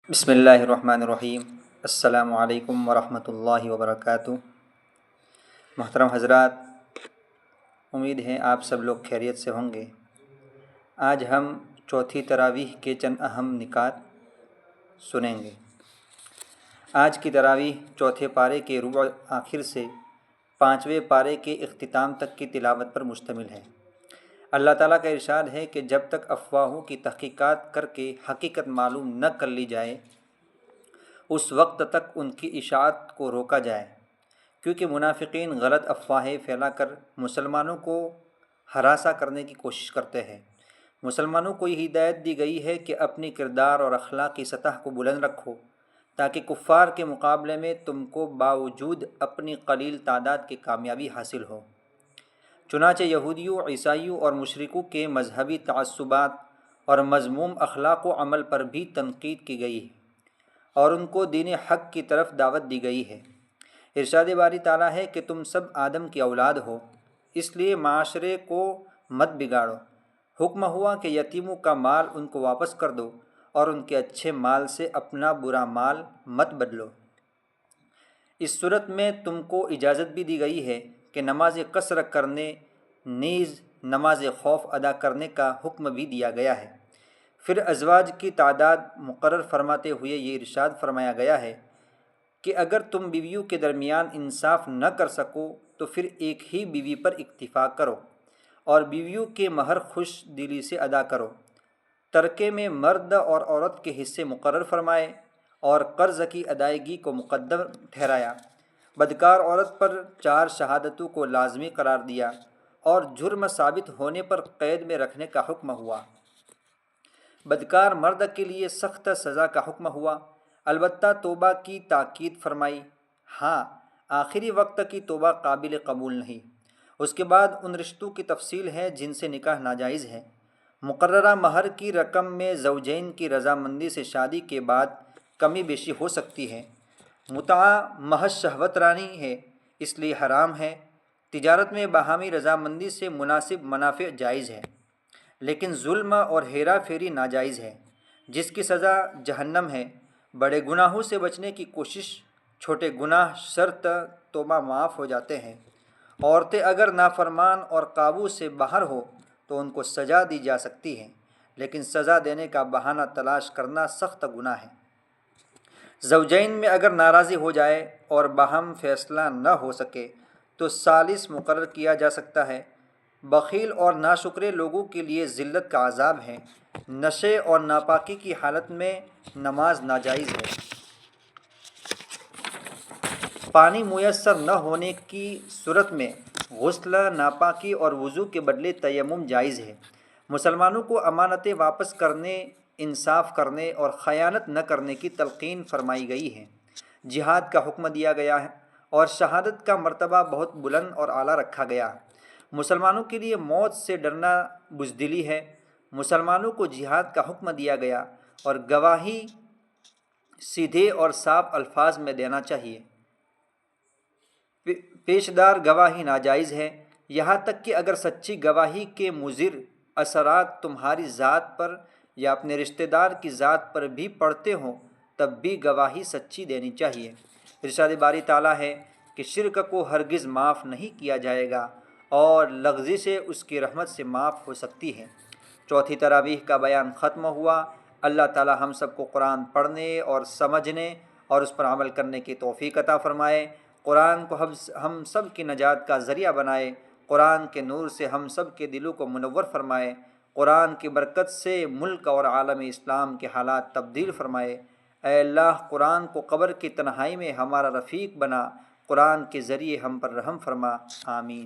بسم اللہ الرحمن الرحیم۔ السلام علیکم ورحمۃ اللہ وبرکاتہ۔ محترم حضرات، امید ہے آپ سب لوگ خیریت سے ہوں گے۔ آج ہم چوتھی تراویح کے چند اہم نکات سنیں گے۔ آج کی تراویح چوتھے پارے کے ربع آخر سے پانچویں پارے کے اختتام تک کی تلاوت پر مشتمل ہے۔ اللہ تعالیٰ کا ارشاد ہے کہ جب تک افواہوں کی تحقیقات کر کے حقیقت معلوم نہ کر لی جائے اس وقت تک ان کی اشاعت کو روکا جائے، کیونکہ منافقین غلط افواہیں پھیلا کر مسلمانوں کو ہراساں کرنے کی کوشش کرتے ہیں۔ مسلمانوں کو یہ ہدایت دی گئی ہے کہ اپنی کردار اور اخلاقی سطح کو بلند رکھو تاکہ کفار کے مقابلے میں تم کو باوجود اپنی قلیل تعداد کی کامیابی حاصل ہو۔ چنانچہ یہودیوں، عیسائیوں اور مشرکوں کے مذہبی تعصبات اور مذموم اخلاق و عمل پر بھی تنقید کی گئی ہے اور ان کو دین حق کی طرف دعوت دی گئی ہے۔ ارشاد باری تعالیٰ ہے کہ تم سب آدم کی اولاد ہو، اس لیے معاشرے کو مت بگاڑو۔ حکم ہوا کہ یتیموں کا مال ان کو واپس کر دو اور ان کے اچھے مال سے اپنا برا مال مت بدلو۔ اس صورت میں تم کو اجازت بھی دی گئی ہے کہ نماز قصر کرنے نیز نماز خوف ادا کرنے کا حکم بھی دیا گیا ہے۔ پھر ازواج کی تعداد مقرر فرماتے ہوئے یہ ارشاد فرمایا گیا ہے کہ اگر تم بیویوں کے درمیان انصاف نہ کر سکو تو پھر ایک ہی بیوی پر اکتفا کرو اور بیویوں کے مہر خوش دلی سے ادا کرو۔ ترکے میں مرد اور عورت کے حصے مقرر فرمائے اور قرض کی ادائیگی کو مقدم ٹھہرایا۔ بدکار عورت پر 4 شہادتوں کو لازمی قرار دیا اور جرم ثابت ہونے پر قید میں رکھنے کا حکم ہوا۔ بدکار مرد کے لیے سخت سزا کا حکم ہوا، البتہ توبہ کی تاکید فرمائی۔ ہاں، آخری وقت کی توبہ قابل قبول نہیں۔ اس کے بعد ان رشتوں کی تفصیل ہے جن سے نکاح ناجائز ہے۔ مقررہ مہر کی رقم میں زوجین کی رضامندی سے شادی کے بعد کمی بیشی ہو سکتی ہے۔ متعہ محض شہوت رانی ہے، اس لیے حرام ہے۔ تجارت میں باہمی رضامندی سے مناسب منافع جائز ہے، لیکن ظلم اور ہیرا پھیری ناجائز ہے، جس کی سزا جہنم ہے۔ بڑے گناہوں سے بچنے کی کوشش، چھوٹے گناہ شرط توبہ معاف ہو جاتے ہیں۔ عورتیں اگر نافرمان اور قابو سے باہر ہو تو ان کو سزا دی جا سکتی ہے، لیکن سزا دینے کا بہانہ تلاش کرنا سخت گناہ ہے۔ زوجین میں اگر ناراضی ہو جائے اور باہم فیصلہ نہ ہو سکے تو ثالث مقرر کیا جا سکتا ہے۔ بخیل اور ناشکرے لوگوں کے لیے ذلت کا عذاب ہے۔ نشے اور ناپاکی کی حالت میں نماز ناجائز ہے۔ پانی میسر نہ ہونے کی صورت میں غسل، ناپاکی اور وضو کے بدلے تیمم جائز ہے۔ مسلمانوں کو امانتیں واپس کرنے، انصاف کرنے اور خیانت نہ کرنے کی تلقین فرمائی گئی ہے۔ جہاد کا حکم دیا گیا ہے اور شہادت کا مرتبہ بہت بلند اور اعلیٰ رکھا گیا ہے۔ مسلمانوں کے لیے موت سے ڈرنا بزدلی ہے۔ مسلمانوں کو جہاد کا حکم دیا گیا اور گواہی سیدھے اور صاف الفاظ میں دینا چاہیے۔ پیشدار گواہی ناجائز ہے، یہاں تک کہ اگر سچی گواہی کے مضر اثرات تمہاری ذات پر یا اپنے رشتہ دار کی ذات پر بھی پڑتے ہوں تب بھی گواہی سچی دینی چاہیے۔ ارشاد باری تعالیٰ ہے کہ شرک کو ہرگز معاف نہیں کیا جائے گا اور لغزشیں اس کی رحمت سے معاف ہو سکتی ہیں۔ چوتھی تراویح کا بیان ختم ہوا۔ اللہ تعالیٰ ہم سب کو قرآن پڑھنے اور سمجھنے اور اس پر عمل کرنے کی توفیق عطا فرمائے۔ قرآن کو ہم سب کی نجات کا ذریعہ بنائے۔ قرآن کے نور سے ہم سب کے دلوں کو منور فرمائے۔ قرآن کی برکت سے ملک اور عالم اسلام کے حالات تبدیل فرمائے۔ اے اللہ، قرآن کو قبر کی تنہائی میں ہمارا رفیق بنا، قرآن کے ذریعے ہم پر رحم فرما، آمین۔